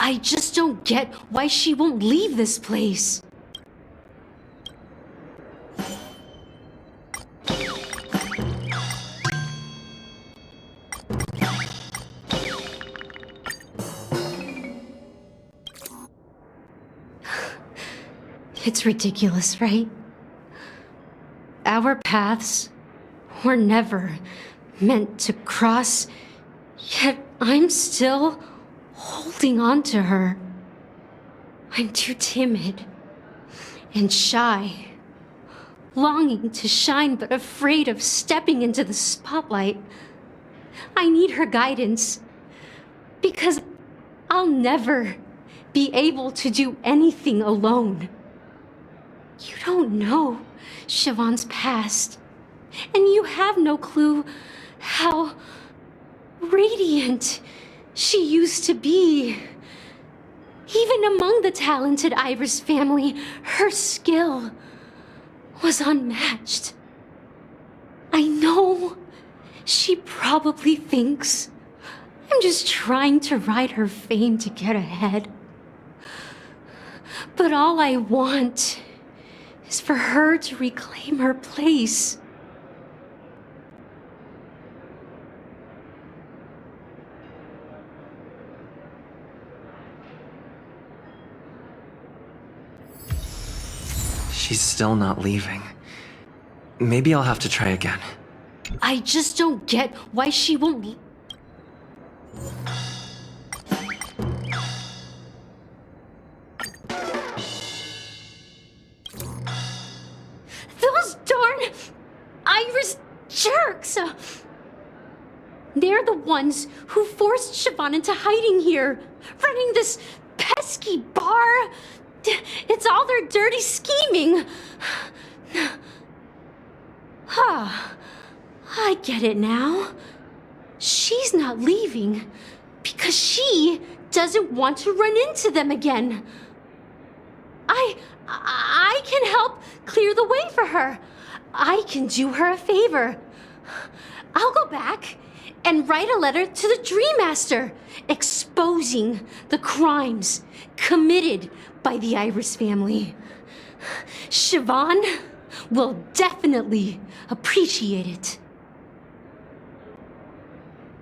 I just don't get why she won't leave this place. It's ridiculous, right? Our paths were never meant to cross, yet I'm still holding on to her. I'm too timid and shy, longing to shine but afraid of stepping into the spotlight. I need her guidance, because I'll never be able to do anything alone. You don't know Siobhan's past, and you have no clue how radiant she used to be. Even among the talented Iris family, her skill was unmatched. I know she probably thinks I'm just trying to ride her fame to get ahead. But all I want is for her to reclaim her place. She's still not leaving. Maybe I'll have to try again. I just don't get why she won't leave. Those darn Iris jerks! They're the ones who forced Siobhan into hiding here, running this pesky bar. It's all their dirty scheming. I get it now. She's not leaving because she doesn't want to run into them again. I can help clear the way for her. I can do her a favor. I'll go back and write a letter to the Dream Master exposing the crimes committed by the Iris family. Siobhan will definitely appreciate it.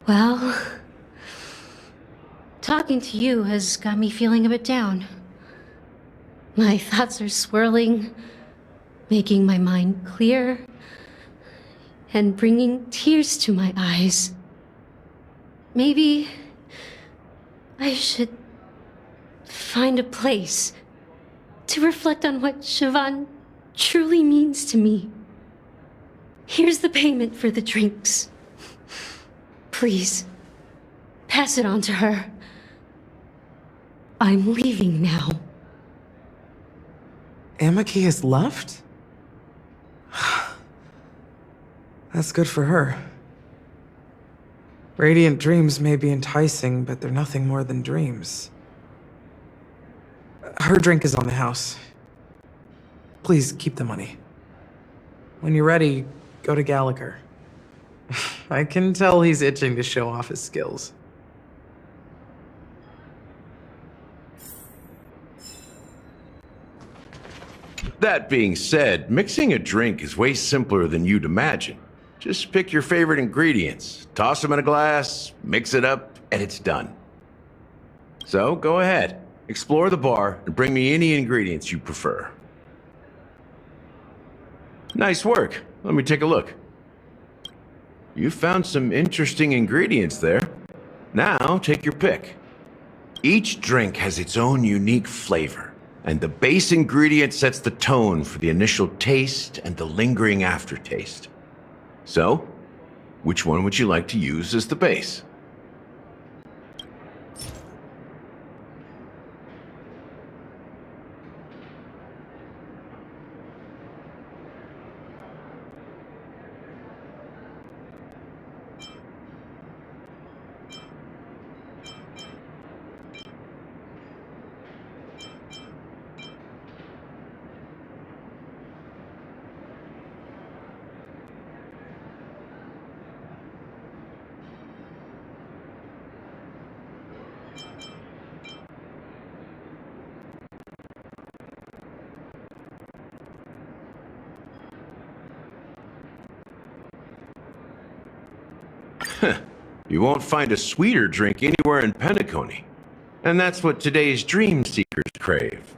Well, talking to you has got me feeling a bit down. My thoughts are swirling, making my mind clear, and bringing tears to my eyes. Maybe I should find a place to reflect on what Siobhan truly means to me. Here's the payment for the drinks. Please, pass it on to her. I'm leaving now. Amaki has left? That's good for her. Radiant dreams may be enticing, but they're nothing more than dreams. Her drink is on the house. Please keep the money. When you're ready, go to Gallagher. I can tell he's itching to show off his skills. That being said, mixing a drink is way simpler than you'd imagine. Just pick your favorite ingredients, toss them in a glass, mix it up, and it's done. So go ahead, explore the bar, and bring me any ingredients you prefer. Nice work. Let me take a look. You found some interesting ingredients there. Now take your pick. Each drink has its own unique flavor, and the base ingredient sets the tone for the initial taste and the lingering aftertaste. So, which one would you like to use as the base? You won't find a sweeter drink anywhere in Penacony. And that's what today's dream seekers crave.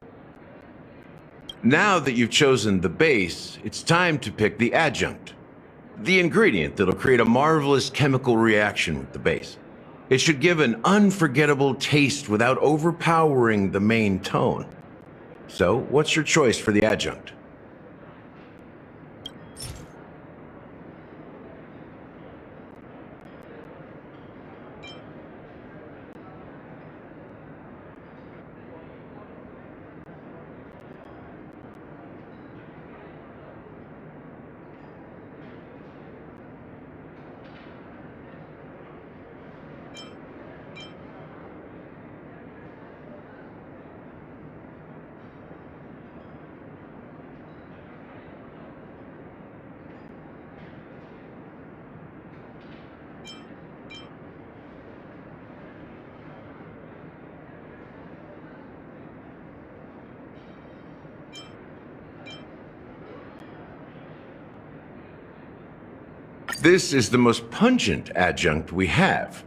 Now that you've chosen the base, it's time to pick the adjunct. The ingredient that'll create a marvelous chemical reaction with the base. It should give an unforgettable taste without overpowering the main tone. So, what's your choice for the adjunct? This is the most pungent adjunct we have,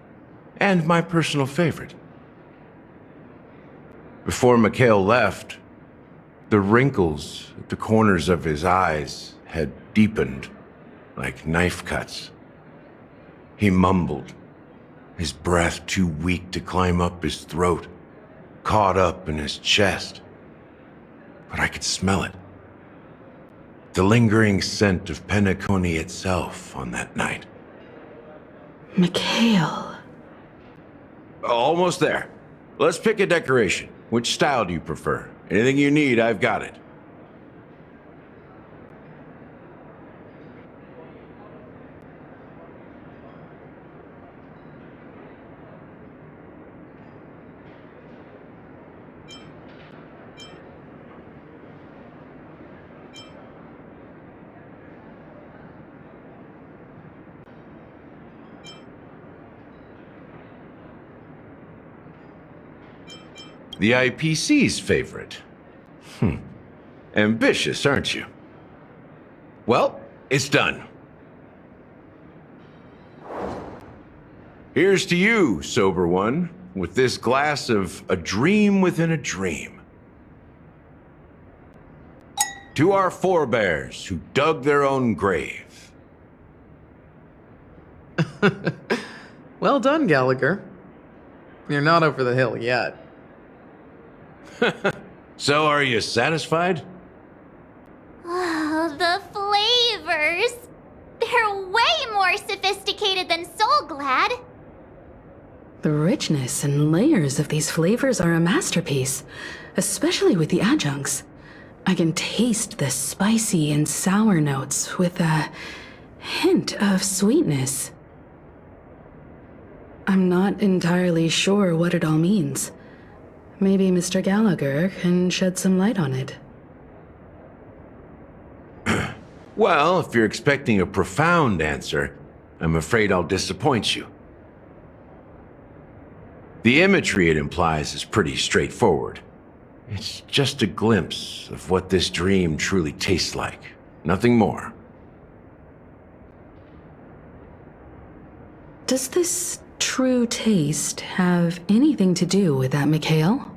and my personal favorite. Before Mikhail left, the wrinkles at the corners of his eyes had deepened like knife cuts. He mumbled, his breath too weak to climb up his throat, caught up in his chest. But I could smell it. The lingering scent of Penacony itself on that night. Mikhail. Almost there. Let's pick a decoration. Which style do you prefer? Anything you need, I've got it. The IPC's favorite. Ambitious, aren't you? Well, it's done. Here's to you, sober one, with this glass of a dream within a dream. To our forebears who dug their own grave. Well done, Gallagher. You're not over the hill yet. So, are you satisfied? Oh, the flavors! They're way more sophisticated than Soul Glad. The richness and layers of these flavors are a masterpiece, especially with the adjuncts. I can taste the spicy and sour notes with a hint of sweetness. I'm not entirely sure what it all means. Maybe Mr. Gallagher can shed some light on it. Well, if you're expecting a profound answer, I'm afraid I'll disappoint you. The imagery it implies is pretty straightforward. It's just a glimpse of what this dream truly tastes like. Nothing more. Does this true taste have anything to do with that, Mikhail?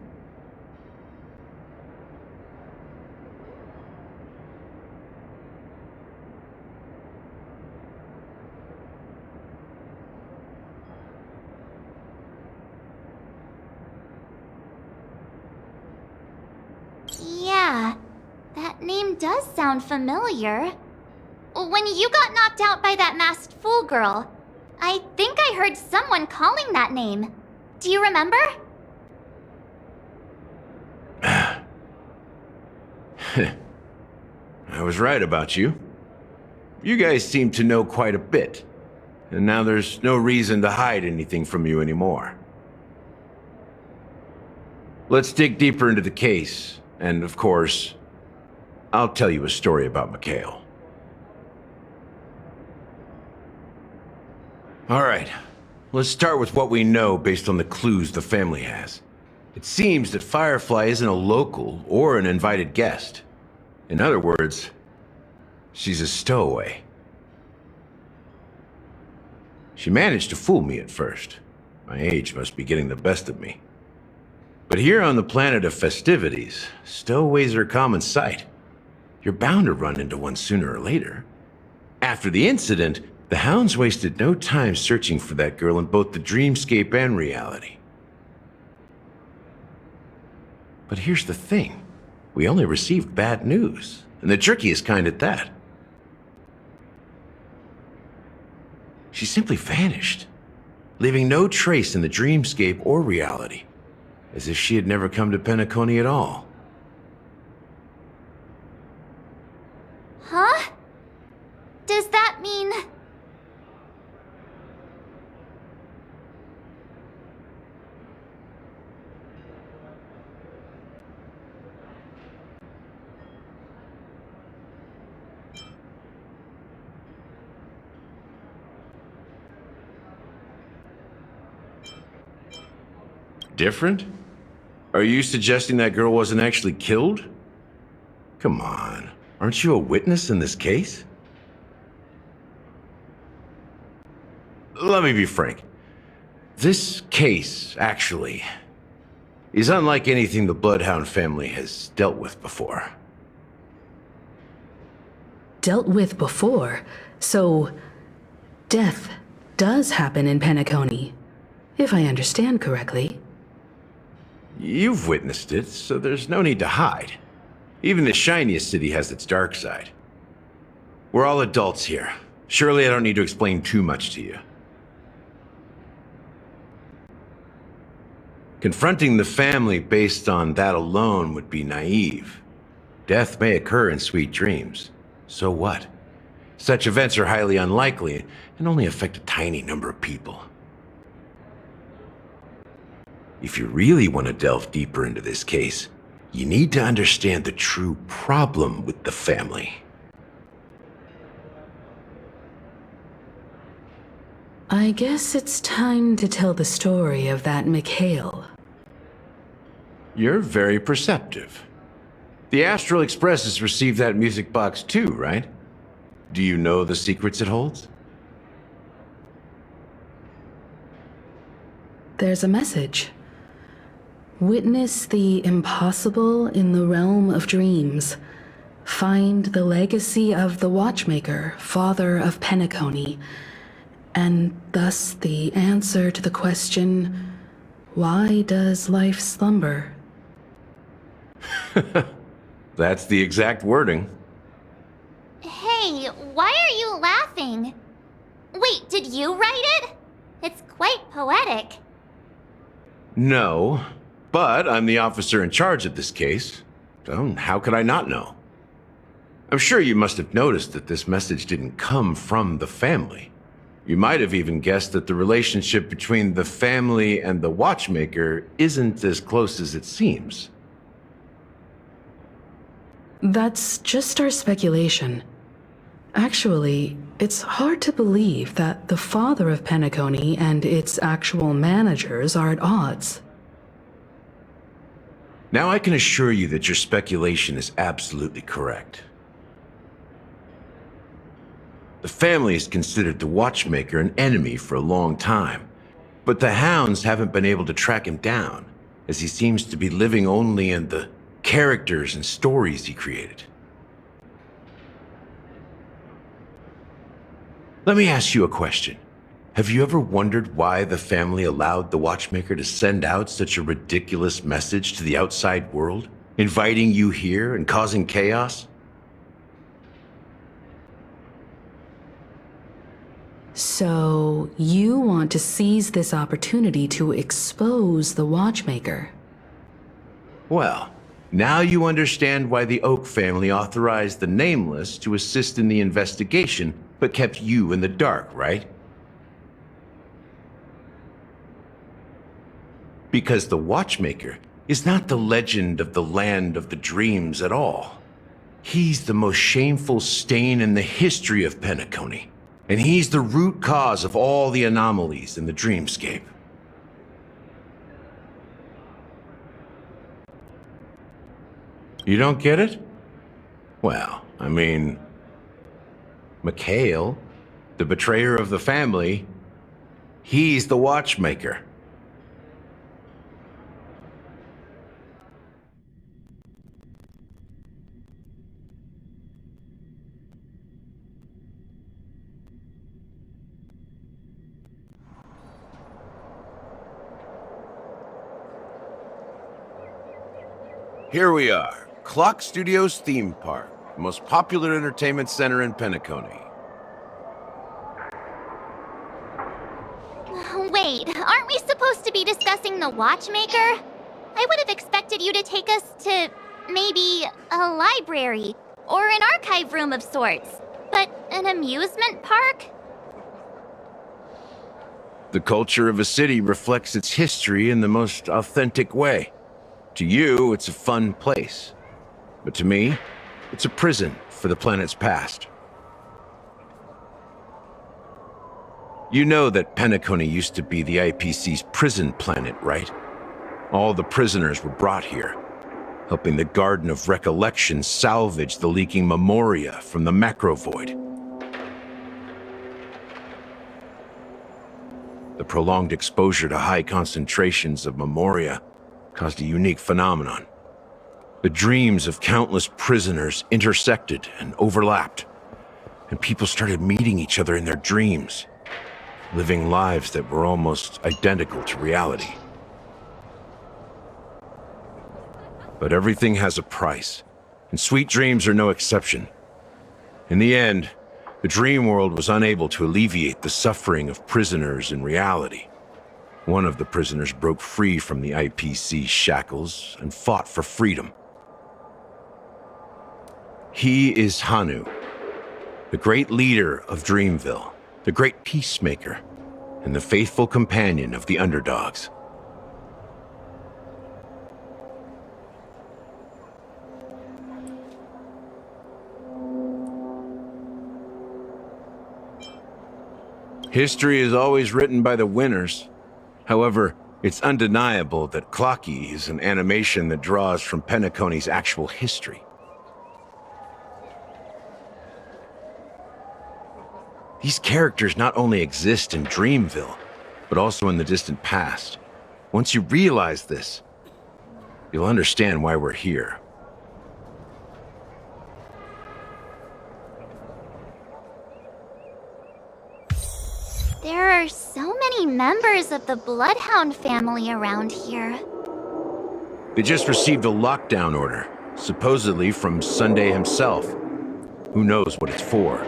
Yeah, that name does sound familiar. When you got knocked out by that masked fool girl, I think I heard someone calling that name. Do you remember? I was right about you. You guys seem to know quite a bit, and now there's no reason to hide anything from you anymore. Let's dig deeper into the case, and of course, I'll tell you a story about Mikhail. All right, let's start with what we know based on the clues the family has. It seems that Firefly isn't a local or an invited guest. In other words, she's a stowaway. She managed to fool me at first. My age must be getting the best of me. But here on the planet of festivities, stowaways are a common sight. You're bound to run into one sooner or later. After the incident, the hounds wasted no time searching for that girl in both the dreamscape and reality. But here's the thing. We only received bad news, and the trickiest kind at that. She simply vanished, leaving no trace in the dreamscape or reality, as if she had never come to Penacony at all. Huh? Does that mean... Different? Are you suggesting that girl wasn't actually killed? Come on, aren't you a witness in this case? Let me be frank. This case, actually, is unlike anything the Bloodhound family has dealt with before. Dealt with before? So, death does happen in Penacony, if I understand correctly. You've witnessed it, so there's no need to hide. Even the shiniest city has its dark side. We're all adults here. Surely I don't need to explain too much to you. Confronting the family based on that alone would be naive. Death may occur in sweet dreams. So what? Such events are highly unlikely and only affect a tiny number of people. If you really want to delve deeper into this case, you need to understand the true problem with the family. I guess it's time to tell the story of that Mikhail. You're very perceptive. The Astral Express has received that music box too, right? Do you know the secrets it holds? There's a message. Witness the impossible in the realm of dreams. Find the legacy of the Watchmaker, father of Penacony, and thus the answer to the question, why does life slumber? That's the exact wording. Hey, why are you laughing? Wait, did you write it? It's quite poetic. No, but I'm the officer in charge of this case, so how could I not know? I'm sure you must have noticed that this message didn't come from the family. You might have even guessed that the relationship between the family and the Watchmaker isn't as close as it seems. That's just our speculation. Actually, it's hard to believe that the father of Penacony and its actual managers are at odds. Now I can assure you that your speculation is absolutely correct. The family has considered the Watchmaker an enemy for a long time, but the hounds haven't been able to track him down, as he seems to be living only in the characters and stories he created. Let me ask you a question. Have you ever wondered why the family allowed the Watchmaker to send out such a ridiculous message to the outside world, inviting you here and causing chaos? So, you want to seize this opportunity to expose the Watchmaker? Well, now you understand why the Oak family authorized the Nameless to assist in the investigation, but kept you in the dark, right? Because the Watchmaker is not the legend of the land of the dreams at all. He's the most shameful stain in the history of Penacony, and he's the root cause of all the anomalies in the dreamscape. You don't get it? Well, I mean, Mikhail, the betrayer of the family, He's the watchmaker. Here we are, Clock Studios Theme Park, the most popular entertainment center in Penacony. Wait, aren't we supposed to be discussing the watchmaker? I would have expected you to take us to maybe a library or an archive room of sorts. But an amusement park? The culture of a city reflects its history in the most authentic way. To you, it's a fun place. But to me, it's a prison for the planet's past. You know that Penacony used to be the IPC's prison planet, right? All the prisoners were brought here, helping the Garden of Recollection salvage the leaking memoria from the macro void. The prolonged exposure to high concentrations of memoria caused a unique phenomenon. The dreams of countless prisoners intersected and overlapped, and people started meeting each other in their dreams, living lives that were almost identical to reality. But everything has a price, and sweet dreams are no exception. In the end, the dream world was unable to alleviate the suffering of prisoners in reality. One of the prisoners broke free from the IPC shackles and fought for freedom. He is Hanu, the great leader of Dreamville, the great peacemaker, and the faithful companion of the underdogs. History is always written by the winners. However, it's undeniable that Clocky is an animation that draws from Penacony's actual history. These characters not only exist in Dreamville, but also in the distant past. Once you realize this, you'll understand why we're here. There are so many members of the Bloodhound family around here. They just received a lockdown order, supposedly from Sunday himself. Who knows what it's for?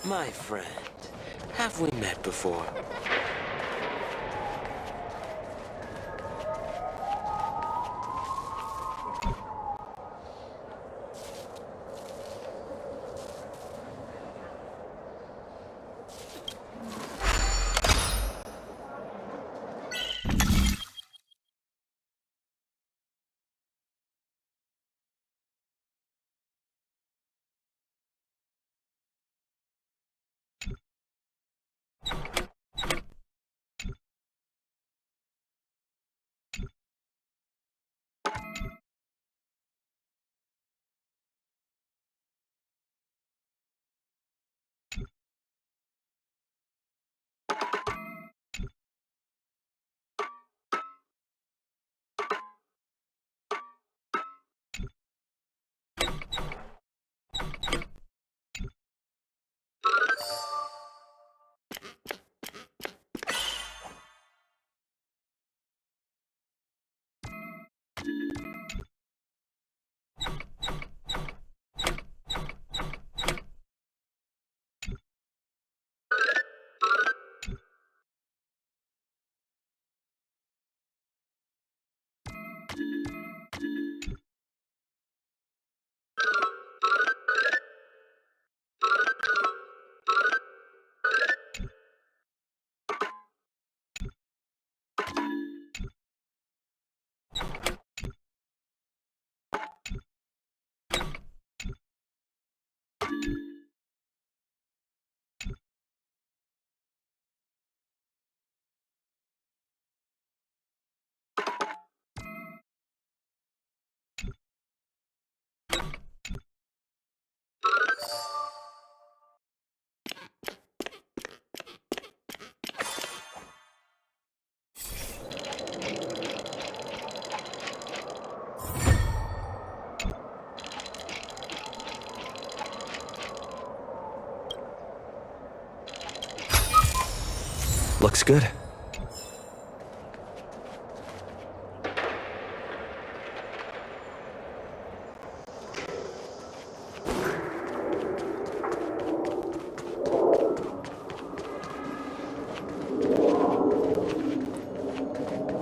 My friend, have we met before? Looks good.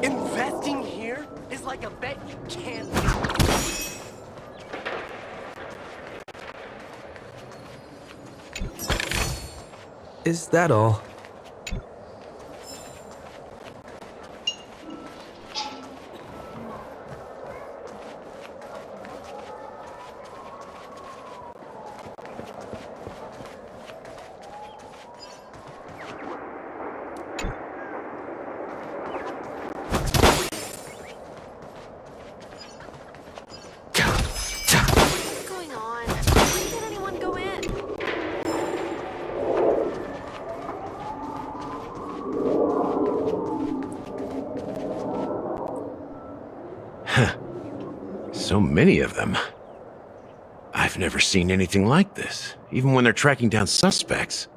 Investing here is like a bet you can't. Is that all? What's going on? Why can't anyone go in? So many of them. I've never seen anything like this, even when they're tracking down suspects.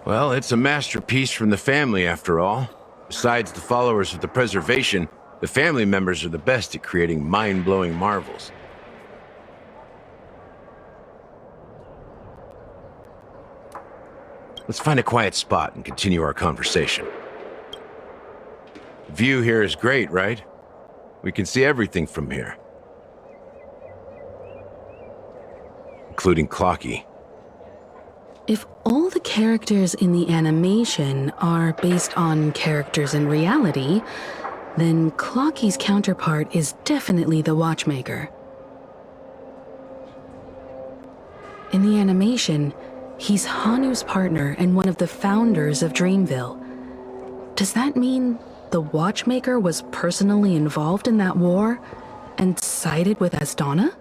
Well, it's a masterpiece from the family, after all. Besides the followers of the preservation, the family members are the best at creating mind-blowing marvels. Let's find a quiet spot and continue our conversation. The view here is great, right? We can see everything from here. Including Clocky. If all the characters in the animation are based on characters in reality, then Clocky's counterpart is definitely the Watchmaker. In the animation, he's Hanu's partner and one of the founders of Dreamville. Does that mean the Watchmaker was personally involved in that war and sided with Asdana?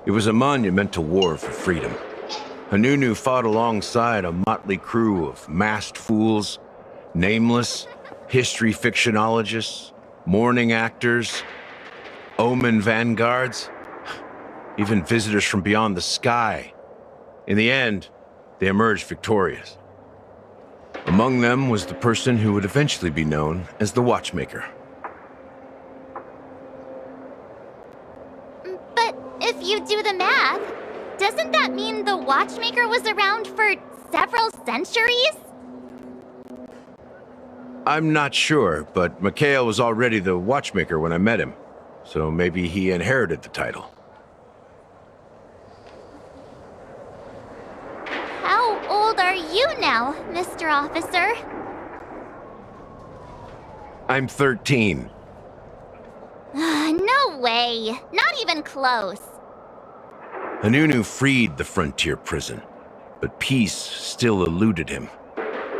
It was a monumental war for freedom. Hanunu fought alongside a motley crew of masked fools, nameless, history fictionologists, mourning actors, omen vanguards, even visitors from beyond the sky. In the end, they emerged victorious. Among them was the person who would eventually be known as the Watchmaker. But if you do the math, doesn't that mean the Watchmaker was around for several centuries? I'm not sure, but Mikhail was already the Watchmaker when I met him, so maybe he inherited the title. How old are you now, Mr. Officer? I'm 13. No way. Not even close. Hanunu freed the frontier prison, but peace still eluded him.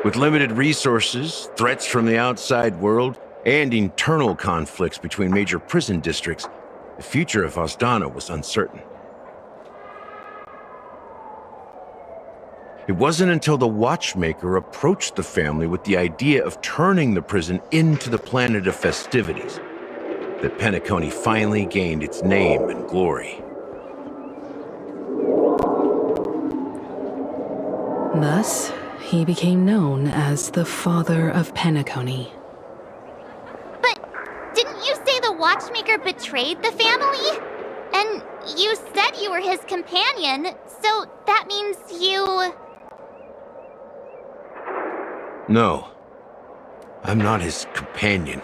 With limited resources, threats from the outside world, and internal conflicts between major prison districts, the future of Asdana was uncertain. It wasn't until the Watchmaker approached the family with the idea of turning the prison into the planet of festivities that Penacony finally gained its name and glory. Thus, he became known as the Father of Penacony. But didn't you say the Watchmaker betrayed the family? And you said you were his companion, so that means you... No, I'm not his companion,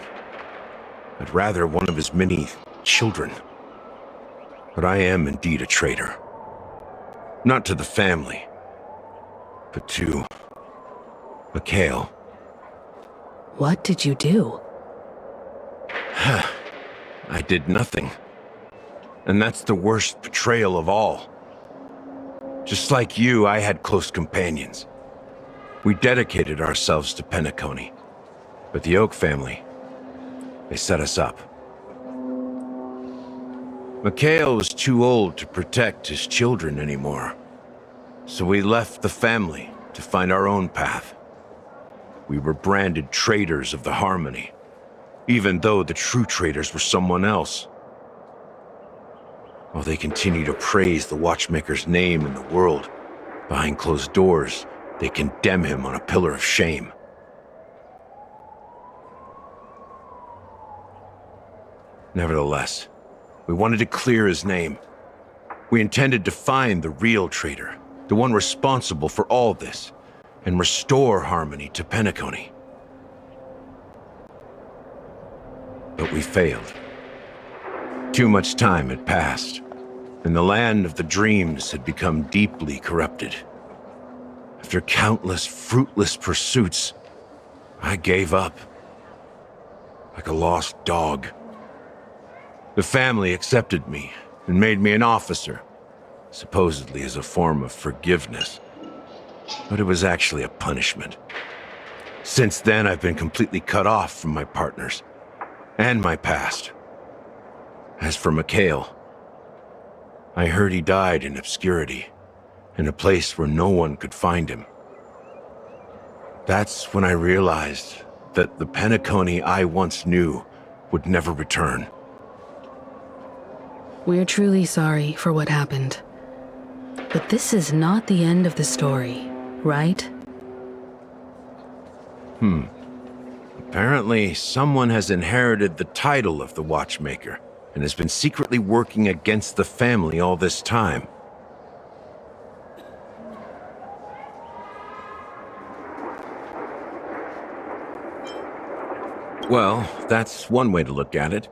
but rather one of his many children. But I am indeed a traitor. Not to the family, but to Mikhail. What did you do? I did nothing. And that's the worst betrayal of all. Just like you, I had close companions. We dedicated ourselves to Penacony. But the Oak family, they set us up. Mikhail was too old to protect his children anymore. So we left the family to find our own path. We were branded traitors of the Harmony. even though the true traitors were someone else. While they continue to praise the Watchmaker's name in the world, behind closed doors, they condemn him on a pillar of shame. Nevertheless, we wanted to clear his name. We intended to find the real traitor, the one responsible for all this, and restore harmony to Penacony. But we failed. Too much time had passed, and the land of the dreams had become deeply corrupted. After countless fruitless pursuits, I gave up, like a lost dog. The family accepted me and made me an officer, supposedly as a form of forgiveness. But it was actually a punishment. Since then, I've been completely cut off from my partners and my past. As for Mikhail, I heard he died in obscurity, in a place where no one could find him. That's when I realized that the Penacony I once knew would never return. We're truly sorry for what happened. But this is not the end of the story, right? Apparently, someone has inherited the title of the Watchmaker and has been secretly working against the family all this time. Well, that's one way to look at it.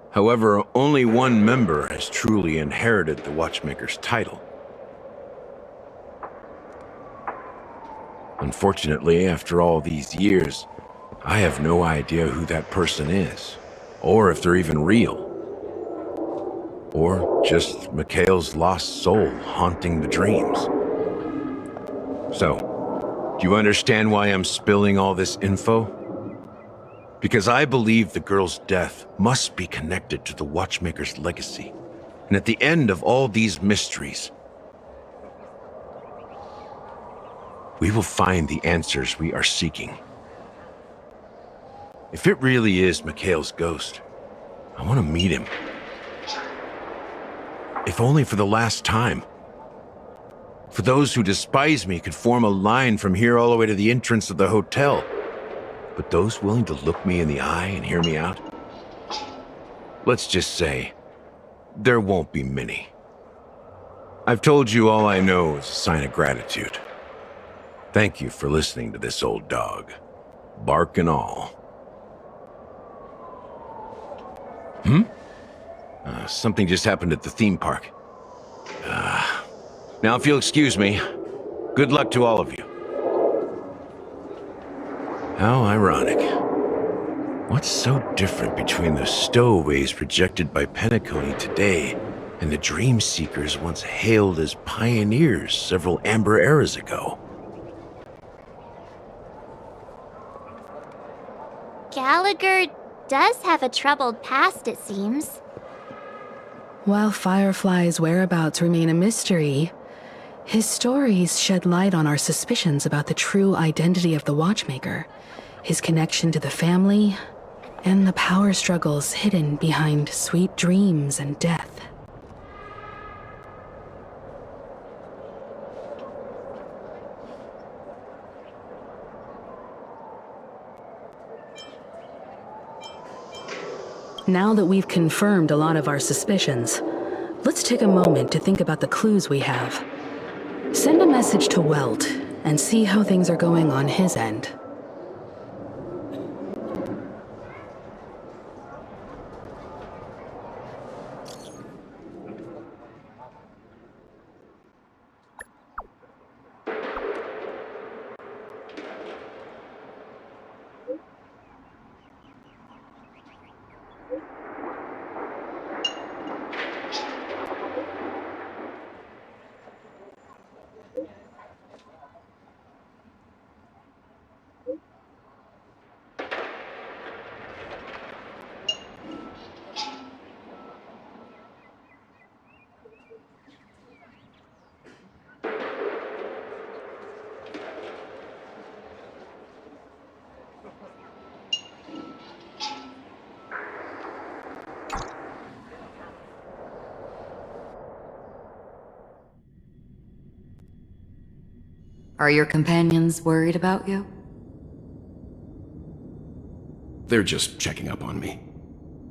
However, only one member has truly inherited the Watchmaker's title. Unfortunately, after all these years, I have no idea who that person is, or if they're even real. Or just Mikhail's lost soul haunting the dreams. So, do you understand why I'm spilling all this info? Because I believe the girl's death must be connected to the Watchmaker's legacy. And at the end of all these mysteries, we will find the answers we are seeking. If it really is Mikhail's ghost, I want to meet him. If only for the last time. For those who despise me could form a line from here all the way to the entrance of the hotel. But those willing to look me in the eye and hear me out? Let's just say, there won't be many. I've told you all I know is a sign of gratitude. Thank you for listening to this old dog. Bark and all. Something just happened at the theme park. Now if you'll excuse me, good luck to all of you. How ironic. What's so different between the stowaways projected by Penacony today and the dream seekers once hailed as pioneers several amber eras ago? Gallagher does have a troubled past, it seems. While Firefly's whereabouts remain a mystery, his stories shed light on our suspicions about the true identity of the Watchmaker, his connection to the family, and the power struggles hidden behind sweet dreams and death. Now that we've confirmed a lot of our suspicions, let's take a moment to think about the clues we have. Send a message to Welt and see how things are going on his end. Are your companions worried about you? They're just checking up on me.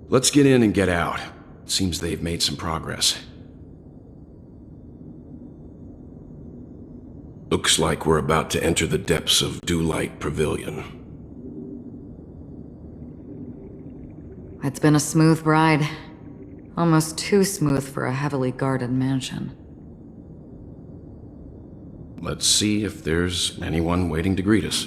Let's get in and get out. Seems they've made some progress. Looks like we're about to enter the depths of Dewlight Pavilion. It's been a smooth ride. Almost too smooth for a heavily guarded mansion. Let's see if there's anyone waiting to greet us.